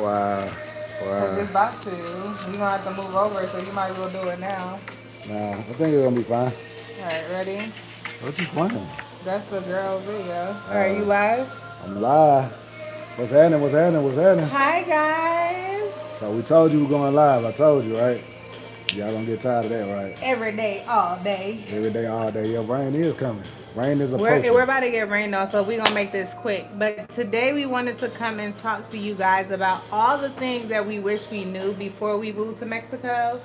Wow. Cause Wow. it's about to. We gonna have to move over, so you might as well do it now. Nah, I think it's gonna be fine. All right, ready? What you playing? That's the girl video. All right, you Uh, live? I'm live. What's happening? What's happening? What's happening? Hi guys. So we told you we're going live. I told you, right? Y'all gonna get tired of that, right? Every day, all day. Every day, all day. Your rain is coming. Rain is We're approaching. about to get rained on, so we're gonna make this quick. But today we wanted to come and talk to you guys about all the things that we wish we knew before we moved to Mexico,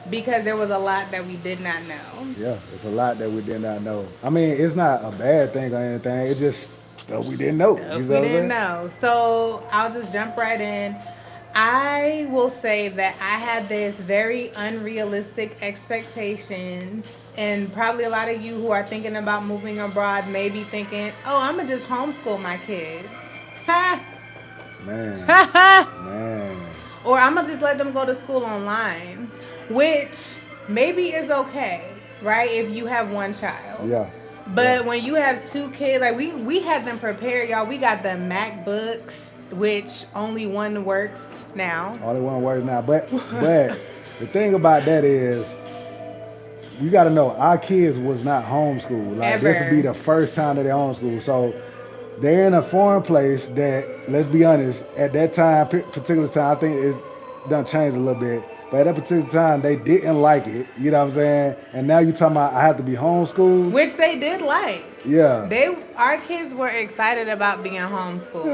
because there was a lot that we did not know. Yeah, it's a lot that we did not know. I mean, it's not a bad thing or anything. It's just stuff we didn't know. You Stuff know we what I'm didn't saying? know. So I'll just jump right in. I will say that I had this very unrealistic expectation, and probably a lot of you who are thinking about moving abroad may be thinking, oh, I'm going to just homeschool my kids. Ha! Man, Ha ha! man. Or I'm going to just let them go to school online, which maybe is okay, right? If you have one child. Yeah, yeah. But when you have two kids, like we had them prepared, y'all. We got the MacBooks, which only one works now. Only one word now. But the thing about that is you got to know our kids was not homeschooled. Like this would be Ever. the first time that they homeschooled. So they're in a foreign place that, let's be honest, at that time, particular time, I think it done changed a little bit. But at that particular time, they didn't like it. You know what I'm saying? And now you talking about I have to be homeschooled. Which they did like. Yeah. Our kids were excited about being homeschooled.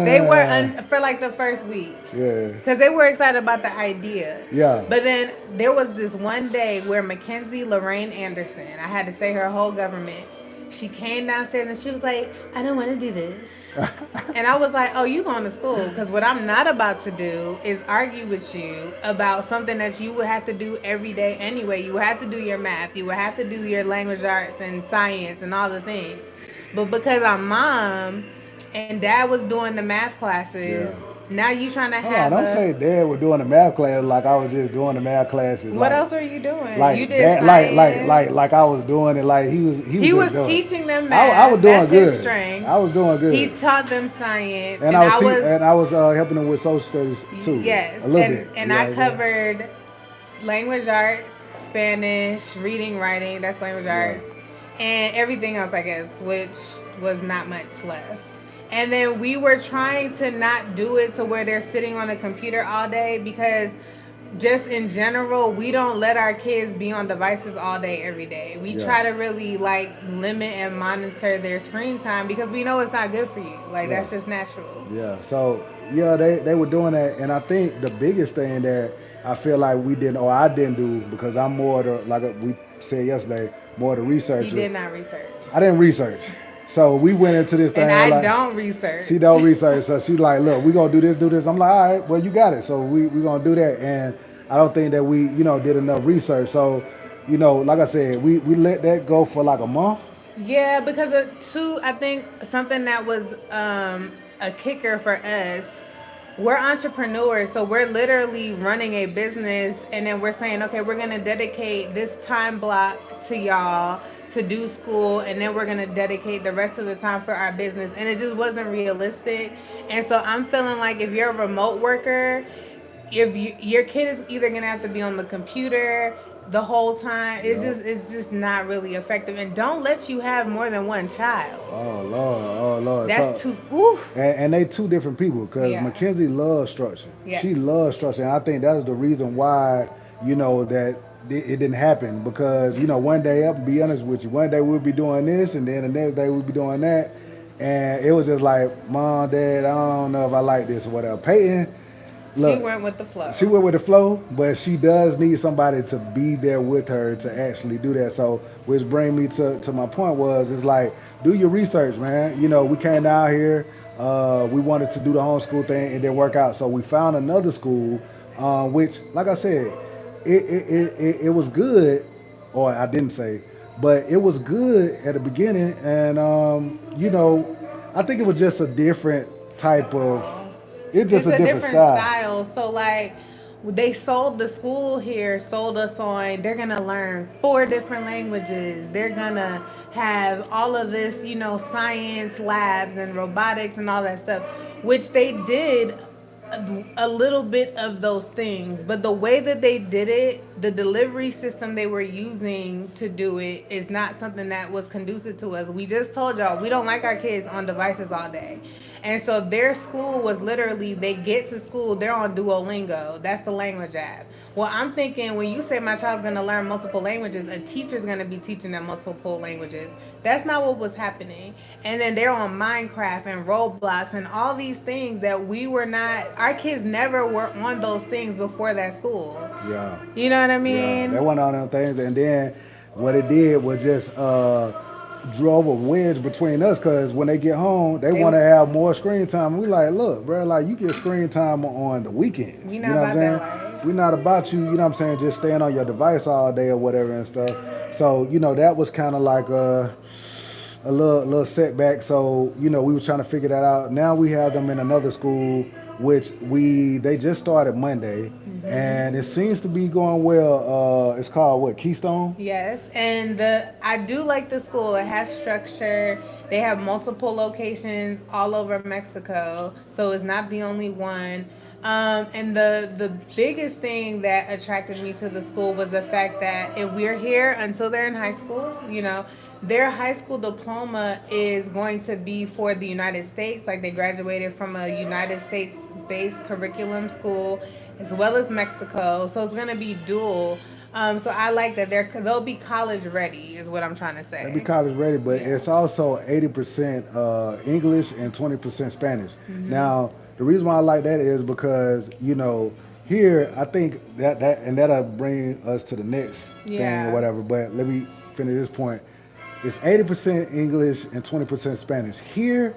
They were Yeah. for like the first week. Yeah. Because they were excited about the idea. Yeah. But then there was this one day where Mackenzie Lorraine Anderson, I had to say her whole government, she came downstairs and she was like, I don't want to do this. And I was like, oh, you going to school? Because what I'm not about to do is argue with you about something that you would have to do every day anyway. You would have to do your math. You would have to do your language arts and science and all the things. But because I'm mom and dad was doing the math classes, Yeah. now you trying to Hold on, have don't say dad was doing the math class like I was just doing the math classes. What Like else are you doing? You like did that, science. like I was doing it. Like he was He just was doing it. teaching them I was math. doing That's his good. strength. I was doing He good, taught them science, and and I I was was helping them with social studies too, yes, a little bit. and You know I what I'm saying? covered language arts, Spanish, reading, writing. That's language Yeah, arts, and everything else, I guess, which was not much left. And then we were trying to not do it to where they're sitting on a computer all day, because just in general, we don't let our kids be on devices all day every day. We yeah, try to really like limit and monitor their screen time because we know it's not good for you. Like yeah, that's just natural. yeah. So yeah, they were doing that, and I think the biggest thing that I feel like we didn't or I didn't do because I'm more the like we said yesterday, more the He researcher. did not research. I didn't research. So we went into this And thing I like don't research. she don't research. So she's like, look, we gonna do this, do this. I'm like, all right, well you got it. So we gonna do that. And I don't think that we, did enough research. So, like I said, we let that go for like a month. Yeah, because I think something that was a kicker for us, we're entrepreneurs, so we're literally running a business, and then we're saying, okay, we're gonna dedicate this time block to y'all to do school, and then we're gonna dedicate the rest of the time for our business, and it just wasn't realistic. And so I'm feeling like if you're a remote worker, if your kid is either gonna have to be on the computer the whole time, Yup. it's just not really effective, and don't let you have more than one child. Oh Lord, oh Lord. That's So too. Ooh. and they two different people because Yeah. Mackenzie loves structure. Yes. She loves structure, and I think that's the reason why that it didn't happen because one day I'll be honest with you, one day we'll be doing this, and then the next day we'll be doing that, and it was just like, Mom, Dad, I don't know if I like this or whatever. Peyton, She look, went with the flow. she went with the flow, but she does need somebody to be there with her to actually do that. So, which bring me to my point was, it's like, do your research, man. We came down here, we wanted to do the homeschool thing, and didn't work out. So we found another school, which, like I said, it was good, or I didn't say, but it was good at the beginning, and I think it was just a different type of, it's just It's a a different different style. style. So like they sold the school here, sold us on they're gonna learn four different languages. They're gonna have all of this, science labs and robotics and all that stuff, which they did a little bit of those things, but the way that they did it, the delivery system they were using to do it is not something that was conducive to us. We just told y'all we don't like our kids on devices all day. And so their school was literally, they get to school, they're on Duolingo. That's the language app. Well, I'm thinking when you say my child's going to learn multiple languages, a teacher's going to be teaching them multiple languages. That's not what was happening. And then they're on Minecraft and Roblox and all these things that we were not, our kids never were on those things before that school. Yeah. You know what I Yeah, mean? that one of them things, and then what it did was just drove a wedge between us because when they get home, they They, want to have more screen time. And we like, look, bro, like you get screen time on the weekends. we You not know what I'm about saying? that life. We're not about you. You know what I'm saying? Just staying on your device all day or whatever and stuff. So that was kind of like a little setback. So we were trying to figure that out. Now we have them in another school, which they just started Monday, and it seems to be going well. It's called what, Keystone? Yes, and I do like the school. It has structure. They have multiple locations all over Mexico, so it's not the only one. And the biggest thing that attracted me to the school was the fact that if we're here until they're in high school, their high school diploma is going to be for the United States. Like they graduated from a United States based curriculum school as well as Mexico. So it's going to be dual. So I like that they'll be college ready is what I'm trying to They be say. college ready, but Yeah. it's also 80% English and 20% Spanish. Mm-hmm. Now, the reason why I like that is because here I think and that'll bring us to the next thing or Yeah. whatever. But let me finish this point. It's 80% English and 20% Spanish. Here,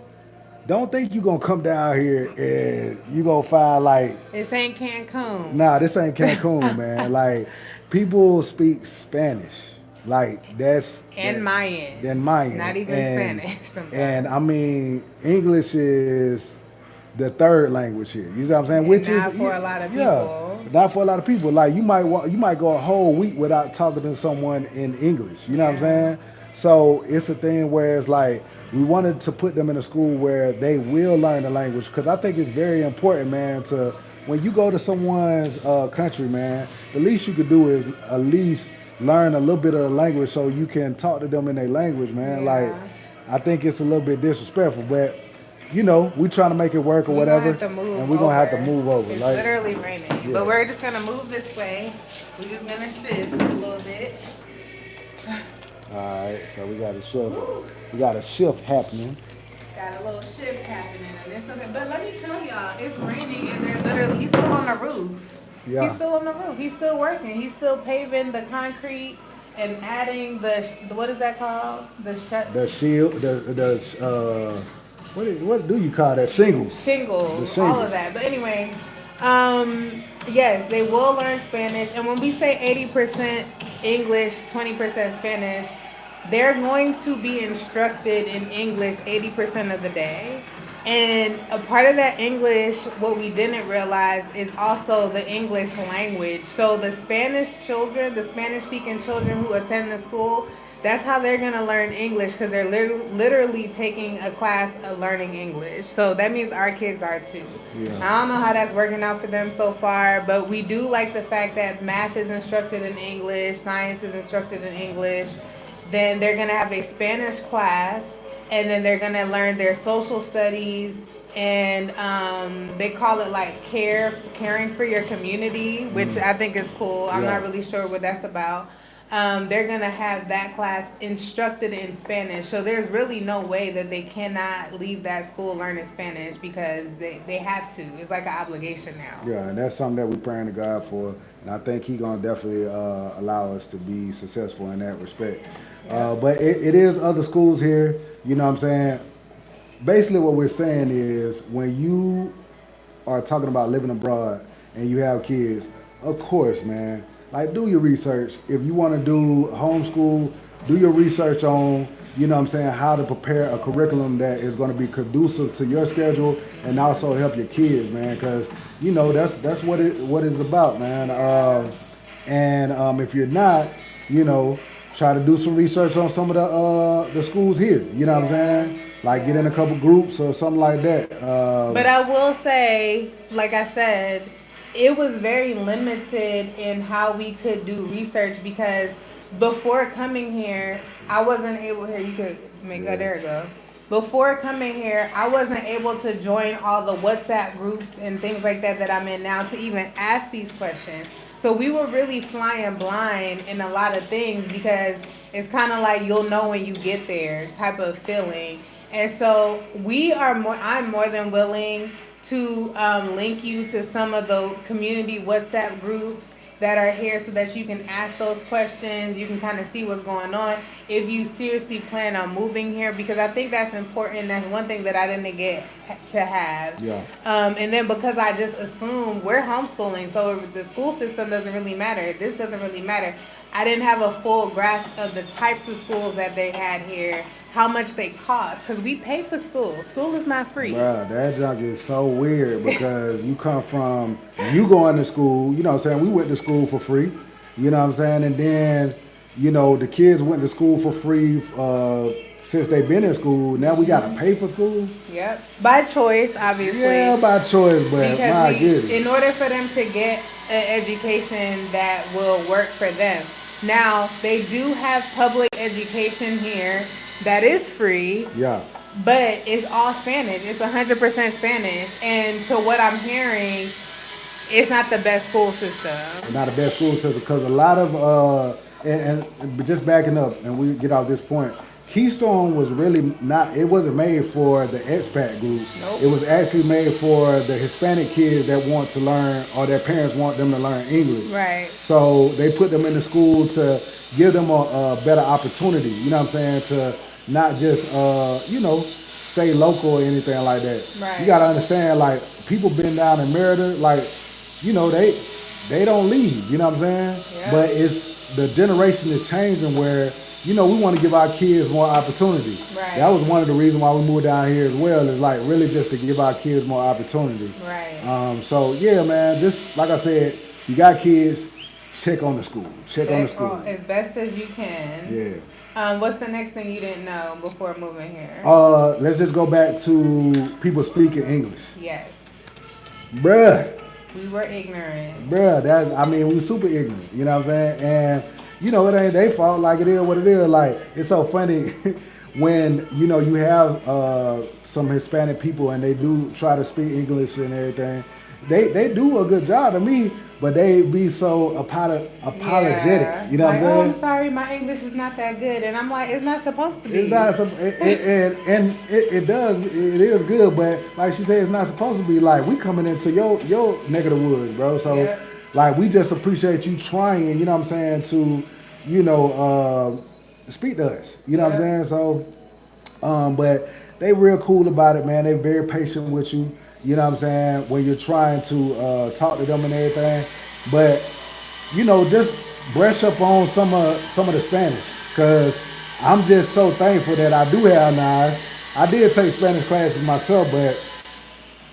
don't think you're gonna come down here and you're gonna find like, This ain't Cancun. nah, this ain't Cancun, man. Like, people speak Spanish. Like, that's And that, Mayan. than Mayan. Not even Spanish And sometimes. I mean, English is the third language here. You know what I'm saying? And Which is, not for a lot of yeah, people. not for a lot of people. Like, you might go a whole week without talking to someone in English. You know what I'm Yeah. saying? So it's a thing where it's like we wanted to put them in a school where they will learn the language because I think it's very important, man. To when you go to someone's country, man, the least you could do is at least learn a little bit of the language so you can talk to them in their language, man. Like, Yeah. I think it's a little bit disrespectful, but we trying to make it work or We're gonna whatever, have to move and we're gonna have to over. move over. It's Like, literally raining. yeah. But we're just gonna move this way. We're just gonna shift a little bit. All right, so we got a shift. We got a shift happening. Got a little shift happening and it's okay. But let me tell y'all, it's raining and they're literally he's still on the roof. He's Yeah, still on the roof. He's still working. He's still paving the concrete and adding the what is that called? The the shield, what do you call that? Shingles. The shingles, all of shingles. that. But anyway, yes, they will learn Spanish. And when we say 80% English, 20% Spanish, they're going to be instructed in English 80% of the day. And a part of that English, what we didn't realize, is also the English language. So the Spanish children, the Spanish speaking children who attend the school, that's how they're going to learn English because they're literally taking a class of learning English. So that means our kids are too. Yeah. I don't know how that's working out for them so far, but we do like the fact that math is instructed in English, science is instructed in English. Then they're going to have a Spanish class, and then they're going to learn their social studies, and they call it like caring for your community, which I think is cool. I'm Yeah. not really sure what that's about. They're going to have that class instructed in Spanish. So there's really no way that they cannot leave that school learning Spanish because they have to. It's like an obligation now. Yeah, and that's something that we're praying to God for, and I think He gonna definitely allow us to be successful in that respect. Yeah. But it is other schools here. You know what I'm saying? Basically, what we're saying is when you are talking about living abroad and you have kids, of course, man, like do your research. If you want to do homeschool, do your research on, what I'm saying, how to prepare a curriculum that is going to be conducive to your schedule and also help your kids, man, because that's what it's about, man. And if you're not, try to do some research on some of the schools here. You know what I'm saying? Like get in a Yeah. couple groups or something like that. But I will say, like I said, it was very limited in how we could do research because before coming here, I wasn't able. Here, you could make. Oh, Yeah. there we go. Before coming here, I wasn't able to join all the WhatsApp groups and things like that I'm in now to even ask these questions. So we were really flying blind in a lot of things because it's kind of like you'll know when you get there type of feeling. And so we are more. I'm more than willing to link you to some of the community WhatsApp groups that are here so that you can ask those questions. You can kind of see what's going on if you seriously plan on moving here because I think that's important. That's one thing that I didn't get to have. Yeah. And then because I just assume we're homeschooling, so the school system doesn't really matter. This doesn't really matter. I didn't have a full grasp of the types of schools that they had here, how much they cost, because we pay for school. School is not free. Bruh, that junk is so weird because you come from you going to school, you know what I'm saying? We went to school for free, you know what I'm saying? And then, you know, the kids went to school for free since they've been in school. Now we gotta pay for school? Yep. By choice, obviously. Yeah, by choice, but Because my goodness. in order for them to get an education that will work for them. Now, they do have public education here that is free, Yeah. but it's all Spanish. It's 100% Spanish. And to what I'm hearing, it's not the best school system. Not the best school system because a lot of but just backing up and we get off this point. Keystone was really not. It wasn't made for the expat group. Nope. It was actually made for the Hispanic kids that want to learn or their parents want them to learn English. Right. So they put them in the school to give them a better opportunity. You know what I'm saying? To not just you know stay local or anything like that. Right. You gotta understand like people been down in Merida like you know, they don't leave, you know what I'm saying? Yeah. But it's the generation is changing where, you know, we want to give our kids more opportunity. Right. That was one of the reasons why we moved down here as well, is like really just to give our kids more opportunity. Right. So yeah, man, just like I said, you got kids, check on the school. Check on the school. As best as you can. Yeah. What's the next thing you didn't know before moving here? Let's just go back to people speaking English. Yes. Bruh. We were ignorant. Bruh, I mean, we super ignorant, you know what I'm saying? And, you know, it ain't their fault, like it is what it is. Like, it's so funny when, you know, you have some Hispanic people and they do try to speak English and everything. They do a good job to me, but they be so apologetic, Yeah. you know like, what I'm oh, saying? I'm sorry, my English is not that good. And I'm like, it's not supposed to be. It's not, it is good, but like she said, it's not supposed to be like we coming into your neck of the woods, bro. So Yeah. like we just appreciate you trying, you know what I'm saying, to, you know, speak to us. You know what I'm Yeah. saying? So, but they real cool about it, man. They very patient with you. You know what I'm saying? When you're trying to talk to them and everything. But, you know, just brush up on some of the Spanish. Cause I'm just so thankful that I do have knives. I did take Spanish classes myself, but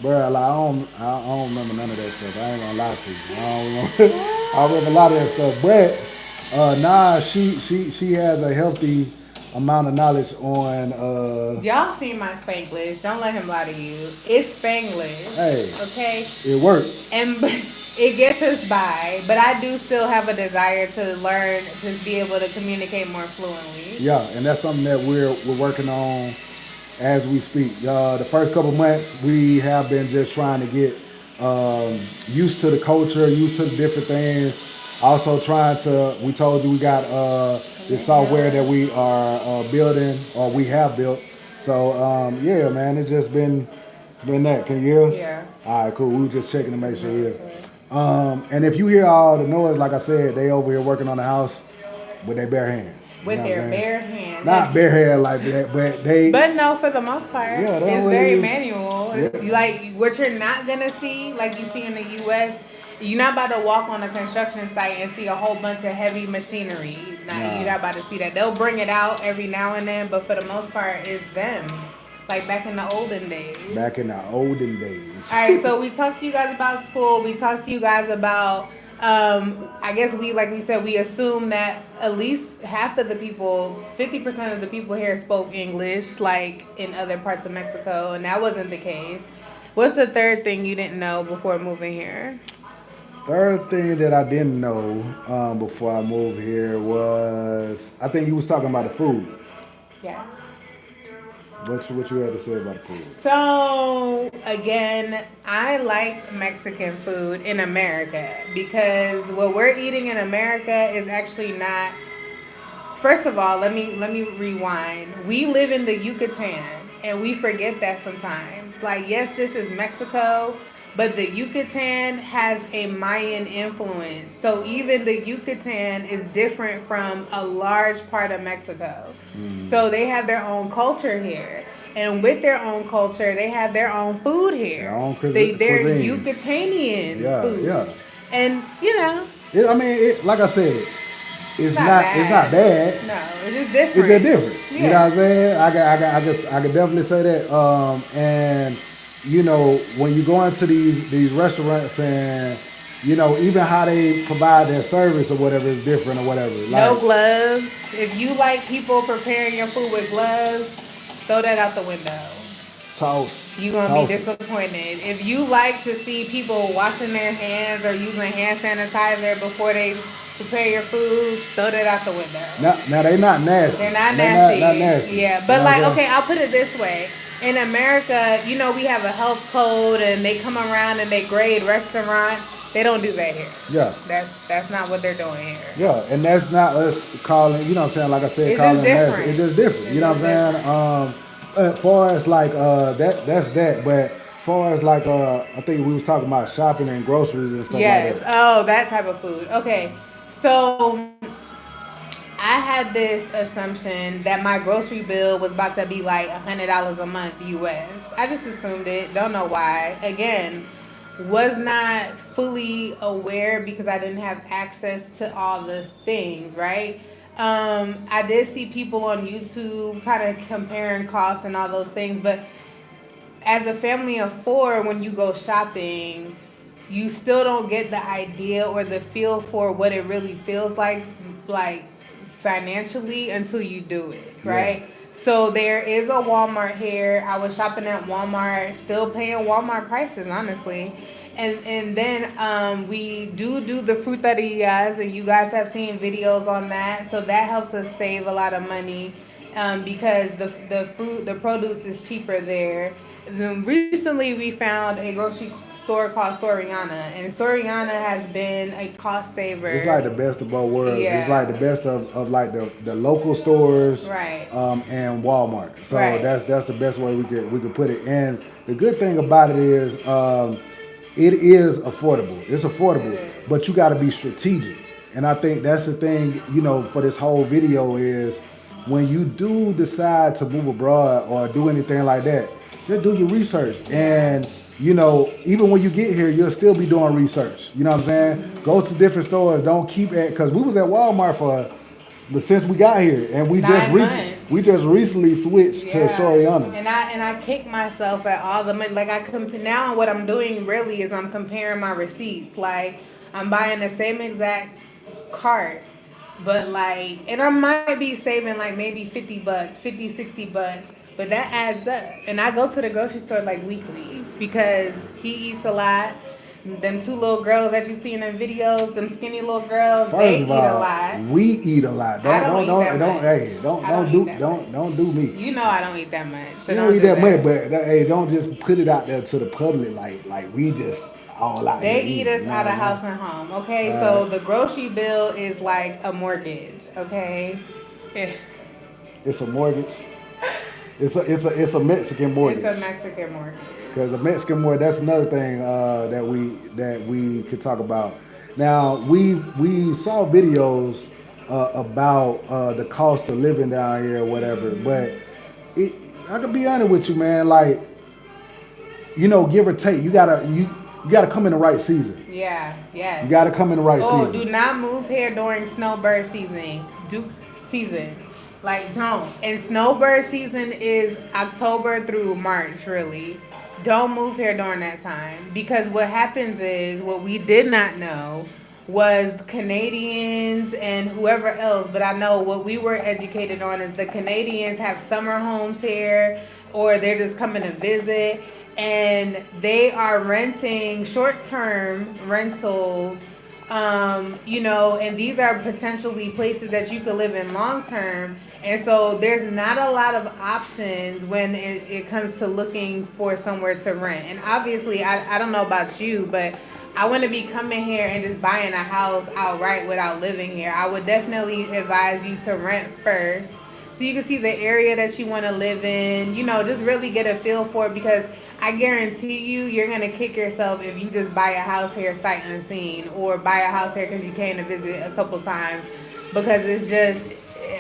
bro, like, I don't remember none of that stuff. I ain't gonna lie to you. I don't remember a lot of that stuff. But nah, she has a healthy amount of knowledge on Y'all seen my Spanglish. Don't let him lie to you. It's Spanglish. hey, Okay? it worked. And it gets us by, but I do still have a desire to learn to be able to communicate more fluently. Yeah, and that's something that we're working on as we speak. The first couple months, we have been just trying to get used to the culture, used to the different things. Also trying to, we told you we got this software that we are building or we have built. So yeah, man, it's been that. Can you hear us? Yeah. All right, cool. We were just checking to make sure you hear. And if you hear all the noise, like I said, they over here working on the house with their bare hands. You With know what their I'm saying? bare hands. Not bare hand like that, but they. But no, for the most part, Yeah, that's it's what very it is. manual. Yeah. Like what you're not gonna see, like you see in the U.S. You're not about to walk on a construction site and see a whole bunch of heavy machinery. You're not about to see that. They'll bring it out every now and then, but for the most part, it's them. Like back in the olden days. Back in the olden days. All right, so we talked to you guys about school. We talked to you guys about I guess we, like we said, we assume that at least half of the people, 50% of the people here spoke English, like in other parts of Mexico, and that wasn't the case. What's the third thing you didn't know before moving here? Third thing that I didn't know before I moved here was I think you was talking about the food. Yes. What you had to say about the food? So again, I like Mexican food in America because what we're eating in America is actually not. First of all, let me rewind. We live in the Yucatan, and we forget that sometimes. Like, yes, this is Mexico, but the Yucatan has a Mayan influence. So even the Yucatan is different from a large part of Mexico. So they have their own culture here. And with their own culture, they have their own food Their here. own They're cuisines. Yucatanian Yeah, yeah. food. And I mean, like I said, it's it's not not bad. bad. No, it's just It's just different. different. You know Yeah. what I'm saying? I could definitely say that. And when you go into these restaurants and even how they provide their service or whatever is different or whatever. No Like gloves. If you like people preparing your food with gloves, throw that out the window. You're gonna be toss it. disappointed. If you like to see people washing their hands or using hand sanitizer before they prepare your food, throw that out the window. Now they not nasty. They're not They're not nasty. nasty. Yeah, You but know what like, I'm saying? okay, I'll put it this way. In America, we have a health code, and they come around and they grade restaurants. They don't do that here. Yeah. That's not what they're doing here. Yeah, and that's not us calling, you know what I'm saying? Like I said, It's just calling them nasty. different. It's just different. You It's know just what I'm different. saying? As far as like that's that. But far as like I think we was talking about shopping and groceries and stuff like Yes. that. Oh, that type of food. Okay. So I had this assumption that my grocery bill was about to be like $100 a month US. I just assumed it. Don't know why. Again, was not fully aware because I didn't have access to all the things, right? I did see people on YouTube kind of comparing costs and all those things, but as a family of four, when you go shopping, you still don't get the idea or the feel for what it really feels like financially until you do it, Yeah. right? So there is a Walmart here. I was shopping at Walmart, still paying Walmart prices, honestly. And then we do the frutarias, and you guys have seen videos on that. So that helps us save a lot of money because the produce is cheaper there. Then recently we found a grocery store called Soriana, and Soriana has been a cost It's saver. like the best of both worlds. It's like Yeah. the best of like the local stores Right. and Walmart. So Right. that's the best way we could put it. And the good thing about it is it is affordable. It's It affordable, is. but you got to be strategic. And I think that's the thing, for this whole video is when you do decide to move abroad or do anything like that, just do your research. Yeah. And even when you get here, you'll still be doing research. You know what I'm saying? Go to different stores. Don't keep at because we was at Walmart for since we got here, and 9 months. we just recently switched to Yeah, Soriana. and I kick myself at all the money. Like now, what I'm doing really is I'm comparing my receipts. Like I'm buying the same exact cart, but like, and I might be saving like maybe $50, 50, $60, but that adds up. And I go to the grocery store like weekly because he eats a lot. Them two little girls that you see in them videos, them skinny little girls, First they of eat a all, lot. we eat a lot. I don't eat that Don't much. hey I don't eat that much. don't do me. You know I don't eat that much, so You don't don't eat do that much, that. but hey, don't just put it out there to the public like we just all out here They eat eating. us You know out what of I'm house saying? and home, okay? Uh, So the grocery bill is like a mortgage, okay? Eh, it's a mortgage. It's a Mexican It's a mortgage. Mexican mortgage. Because the Mexican mortgage, that's another thing that we could talk about. Now we saw videos about the cost of living down here or whatever, but it I can be honest with you, man. Like give or take, you gotta come in the right season. Yeah, You yes. gotta come in the right Oh, do season. not move here during snowbird season. Season. Like don't. And snowbird season is October through March, really. Don't move here during that time because what happens is what we did not know was Canadians and whoever else, but I know what we were educated on is the Canadians have summer homes here or they're just coming to visit and they are renting short-term rentals, and these are potentially places that you could live in long term. And so there's not a lot of options when it comes to looking for somewhere to rent. And obviously, I don't know about you, but I wouldn't be coming here and just buying a house outright without living here. I would definitely advise you to rent first so you can see the area that you want to live in, just really get a feel for it because I guarantee you're going to kick yourself if you just buy a house here sight unseen or buy a house here because you came to visit a couple times because it's just,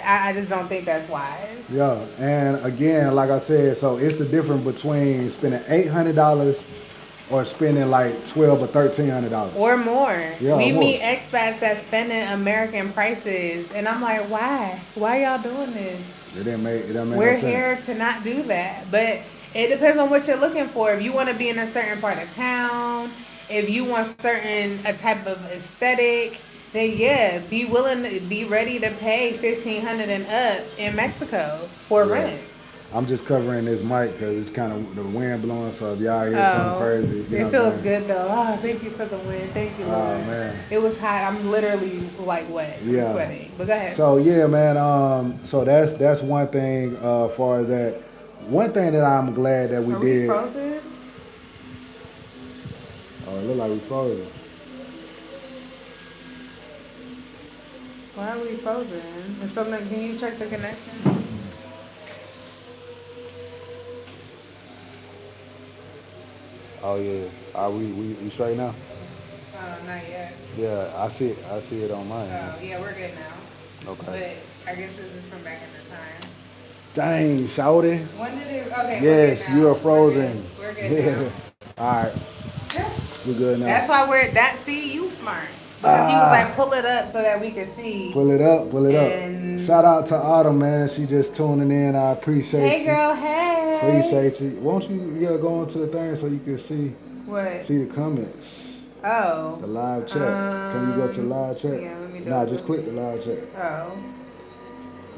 I just don't think that's wise. Yeah, and again, like I said, so it's the difference between spending $800 or spending like $1,200 or $1,300 Or more. Yeah, We more. meet expats that spending American prices, and I'm like, why? Why y'all doing this? It don't make We're no sense. here to not do that. But it depends on what you're looking for. If you want to be in a certain part of town, if you want a type of aesthetic, then yeah, be willing to be ready to pay 1,500 and up in Mexico for Yeah. rent. I'm just covering this mic because it's kind of the wind blowing. So if y'all hear something Oh, crazy, you know it what I'm feels saying? good though. Oh, thank you for the wind. Thank you, Oh Lord. man. It was hot. I'm literally like wet. I'm Yeah. sweating. But go ahead. So yeah, man. So that's one thing. Far as that, one thing that I'm glad that we Are we did. frozen? Oh, it look like we frozen. Why are we frozen? Is something? Can you check the connection? Oh yeah. Are we straight now? Oh, not yet. Yeah, I see it. I see it on mine. Oh, yeah, we're good now. Okay. But I guess this is from back in the time. Dang, shouty. When did it? Okay, Yes, we're good you now. are frozen. We're good now. All right, Yeah. we good now. That's why see you smart because he was Ah, like pull it up so that we could see. pull it up, pull it up. And Shout out to Autumn, man. She just tuning in. I appreciate hey you. girl, hey. Appreciate you. Won't you go into the thing so you can What? see the comments, Oh. the live chat. Can you go to live chat? Yeah, let me do Nah, it. just click the live chat. Oh.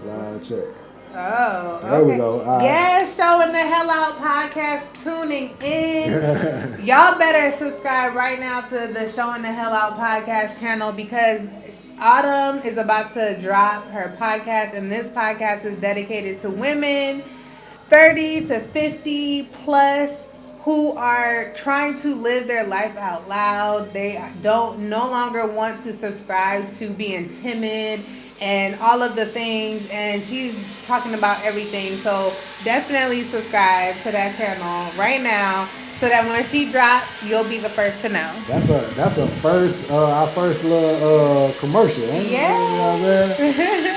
Live chat. Oh, There we okay. go. All right. Yes, Showing the Hell Out podcast tuning in. Y'all better subscribe right now to the Showing the Hell Out podcast channel because Autumn is about to drop her podcast, and this podcast is dedicated to women 30 to 50 plus who are trying to live their life out loud. They don't no longer want to subscribe to being timid and all of the things, and she's talking about everything. So definitely subscribe to that channel right now so that when she drops, you'll be the first to know. That's a first our first little commercial, ain't it? You know what I'm saying?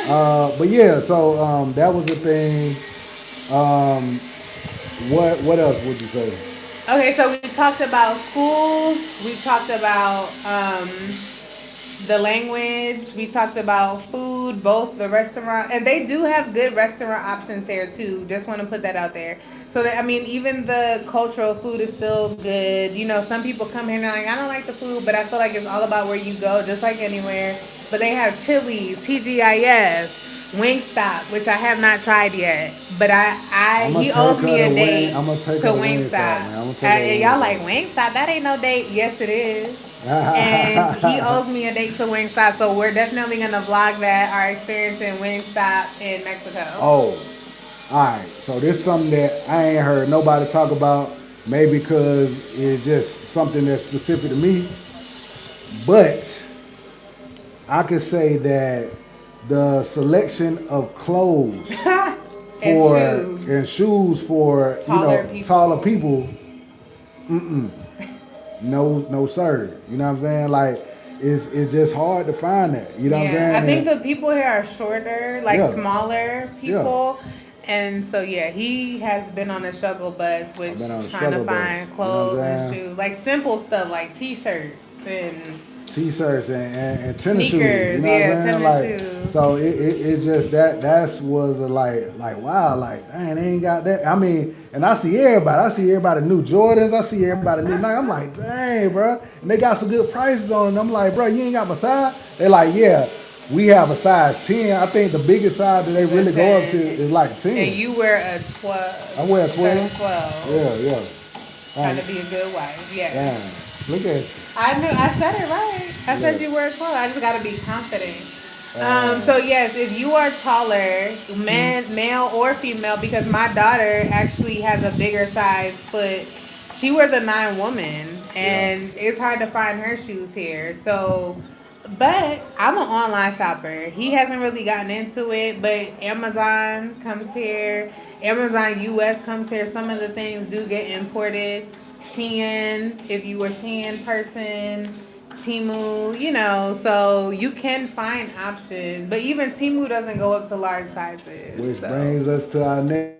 Yeah. But yeah, so that was the thing. Um, what else would you say? Okay, so we talked about schools. We talked about the language. We talked about food, both the restaurant, and they do have good restaurant options there too. Just want to put that out there. So that, I mean, even the cultural food is still good. Some people come here and they're like, I don't like the food, but I feel like it's all about where you go, just like anywhere. But they have Chili's, TGIF, Wingstop, which I have not tried yet. But he owes me a date I'm gonna take to her to Wingstop, Wingstop. man. I'm gonna take her to And y'all Wingstop. like Wingstop? That ain't no date. Yes, it is. And he owes me a date to Wingstop, so we're definitely gonna vlog that our experience in Wingstop in Mexico. Oh, all right. So this is something that I ain't heard nobody talk about. Maybe because it's just something that's specific to me. But I could say that the selection of clothes for shoes. and shoes for taller people, no sir. You know what I'm saying? Like it's just hard to find that. You know what I'm saying? I think the people here are shorter, like Yeah. smaller people. And so yeah, he has been on a struggle bus, which been on a trying struggle to bus. find You know what I'm clothes and saying? shoes, like simple stuff like t-shirts and T-shirts and tennis shoes. You Sneakers, know what yeah, I'm saying? tennis Like, shoes. so it's just that's was a like wow, like dang, they ain't got that. I mean, and I see everybody. I see everybody new Jordans. I see everybody new Nike. I'm like, dang, bro. And they got some good prices on them. I'm like, bro, you ain't got my size. They're like, yeah, we have a size 10. I think the biggest size that they really go up to Listen, is like and 10. you wear a I 12, wear a a shirt 12. 12, Yeah, yeah. trying Dang, to be a good wife. Yes. dang. Look at you. I knew I said it right. I said Look. you were 12. I just gotta be confident. Uh, So yes, if you are taller, male or female, because my daughter actually has a bigger size foot. She wears a 9 woman, yeah. and it's hard to find her shoes here. So, but I'm an online shopper. He hasn't really gotten into it, but Amazon comes here. Amazon US comes here. Some of the things do get imported. Shein, if you were Shein person, Timu, so you can find options. But even Timu doesn't go up to large sizes. Which So brings us to our next point, which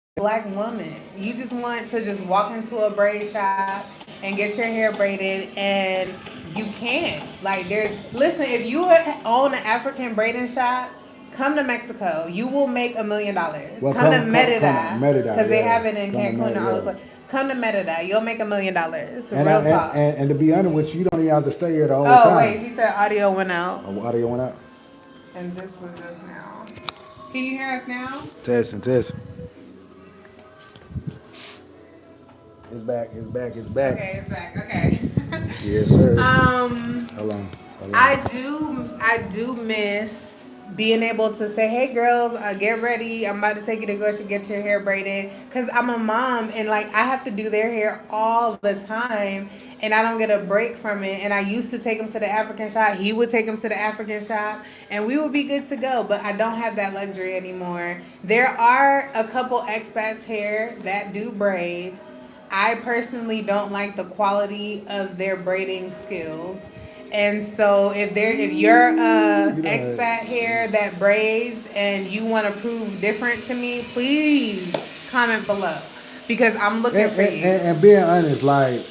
is black woman, you just want to just walk into a braid shop and get your hair braided, and you can. Like, listen, if you own an African braiding shop, come to Mexico. You will make $1 million. well, Come to come to Merida, Merida, because they yeah, have it in come to Cancun and all this Merida, stuff. Come to Merida. You'll make $1 million. yeah. Real talk. And to be honest with you, you don't even have to stay here the whole Oh wait, time. she said audio went out, Oh, audio went out. and this was just now. Can you hear us now? Testing, testing. It's back. It's back. It's back. Okay, it's back. Okay. Yes, sir. um, Hold on. Hold on. I do miss being able to say, "Hey, girls, get ready. I'm about to take you to go to get your hair braided." Cause I'm a mom, and like I have to do their hair all the time, and I don't get a break from it. And I used to take him to the African shop. He would take him to the African shop, and we would be good to go. But I don't have that luxury anymore. There are a couple expats here that do braid. I personally don't like the quality of their braiding skills. And so if you're a You know, expat here that braids and you want to prove different to me, please comment below because I'm looking for you. and being honest, like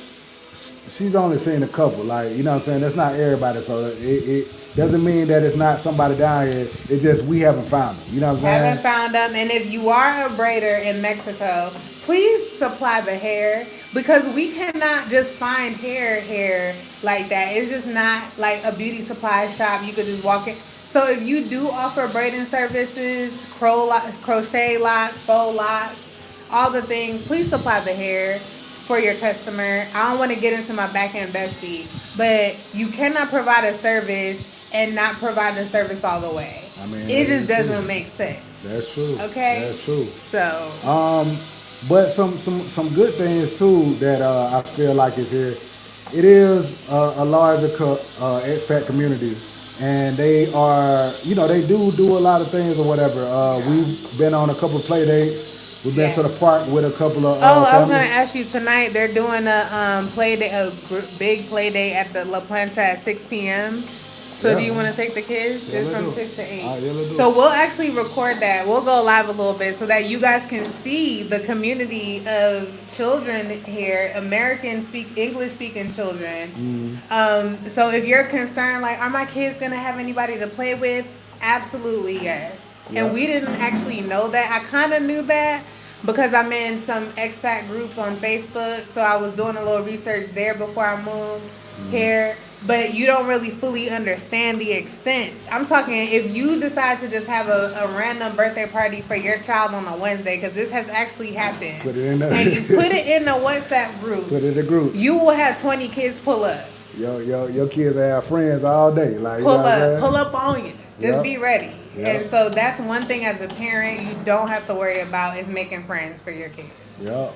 she's only seen a couple. Like you know what I'm saying. That's not everybody. So it doesn't mean that it's not somebody down here. It's just we haven't found them. You know what I'm Haven't saying? found them. And if you are a braider in Mexico, please supply the hair because we cannot just find hair like that. It's just not like a beauty supply shop. You could just walk in. So if you do offer braiding services, crochet locks, faux locks, all the things, please supply the hair for your customer. I don't want to get into my back end bestie, but you cannot provide a service and not provide the service all the way. I mean, It that just is true. doesn't make sense. That's true. Okay? That's true. So, Um, but some good things too that I feel like is here. It is a larger expat community, and they are they do a lot of things or whatever. We've been on a couple of play dates. We've been to yeah. the park with a couple of Oh, I was gonna families. ask you tonight. They're doing a play day, big play day at the La Plancha at 6 p.m. So do Yeah, you want to take the kids? yeah, It's let's from do. 6 to 8. Yeah, let's do. So we'll actually record that. We'll go live a little bit so that you guys can see the community of children here, American English speaking children. So if you're concerned, like, are my kids gonna have anybody to play with? Absolutely yes. And Yeah. we didn't actually know that. I kind of knew that because I'm in some expat groups on Facebook. So I was doing a little research there before I moved here. But you don't really fully understand the extent. I'm talking if you decide to just have a random birthday party for your child on a Wednesday, because this has actually happened, Put it in there. and you put it in the WhatsApp group, Put it in the group. you will have 20 kids pull up. Your kids have friends all day. Like you know what I'm saying? Pull up on you. Just Yep. be ready. Yep. And so that's one thing as a parent you don't have to worry about is making friends for your kids. Yup.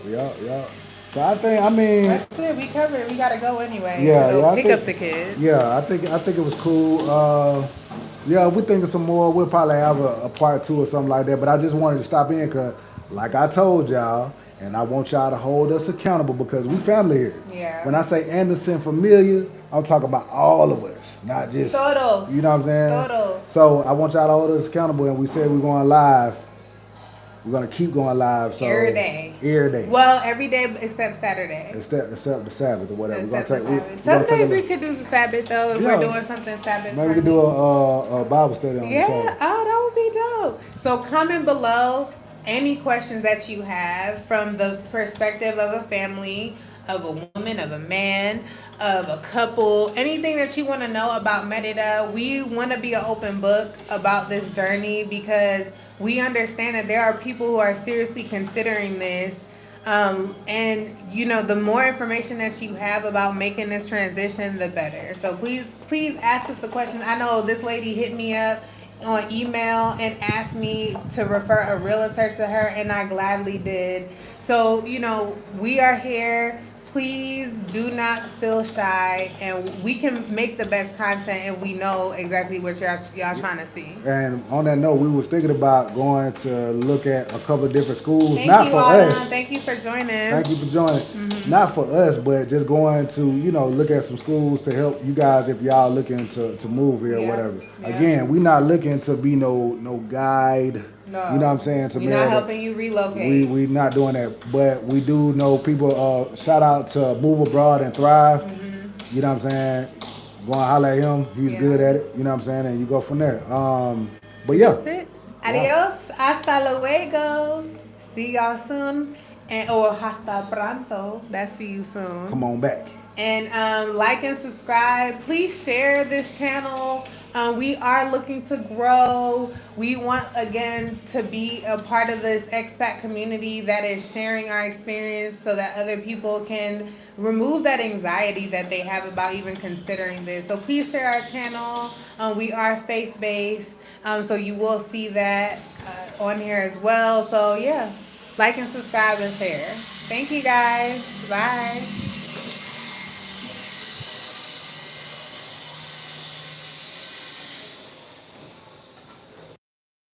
So I think, I mean, That's it. We covered. We gotta go anyway to yeah, go yeah, pick up the kids. I think it was cool. Yeah, we thinking some more. We'll probably have a part two or something like that. But I just wanted to stop in because, like I told y'all, and I want y'all to hold us accountable because we family here. When Yeah. I say Anderson familiar, I'm talking about all of us, not just, Todos. you know what I'm saying. Todos. So I want y'all to hold us accountable, and we said we're going live. We're gonna keep going live. Every So day. every day, Well, every day except Saturday. except the Sabbath or whatever. Except the Sabbath. We're gonna Some take a days look. we could do the Sabbath though if we're Yeah, doing something Sabbath maybe we could do friendly. a Bible study on the Yeah. Sabbath. Oh, that would be dope. So comment below any questions that you have from the perspective of a family, of a woman, of a man, of a couple, anything that you want to know about Merida. We want to be an open book about this journey because we understand that there are people who are seriously considering this. And you know, the more information that you have about making this transition, the better. So please ask us the question. I know this lady hit me up on email and asked me to refer a realtor to her, and I gladly did. So, you know, we are here. Please do not feel shy, and we can make the best content, and we know exactly what y'all trying to see. And on that note, we was thinking about going to look at a couple of different schools, Thank not you, for Autumn. us. Thank you for joining. Thank you for joining. Not for us, but just going to, look at some schools to help you guys if y'all looking to move here or Yeah, whatever. yeah. Again, we not looking to be no guide. You know what I'm No, saying? To we're not Merida. helping you We relocate. we not doing that, but we do know people. Shout out to Move Abroad and Thrive. You know what I'm saying? Go and holler at him. He's Yeah. good at it. You know what I'm saying? And you go from there. But yeah, That's it. yeah. Adios. Hasta luego. See y'all soon. And or hasta pronto. That's see you soon. Come on back. And like and subscribe. Please share this channel. We are looking to grow. We want again to be a part of this expat community that is sharing our experience so that other people can remove that anxiety that they have about even considering this. So please share our channel. We are faith based, so you will see that on here as well. So yeah, like and subscribe and share. Thank you guys. Bye.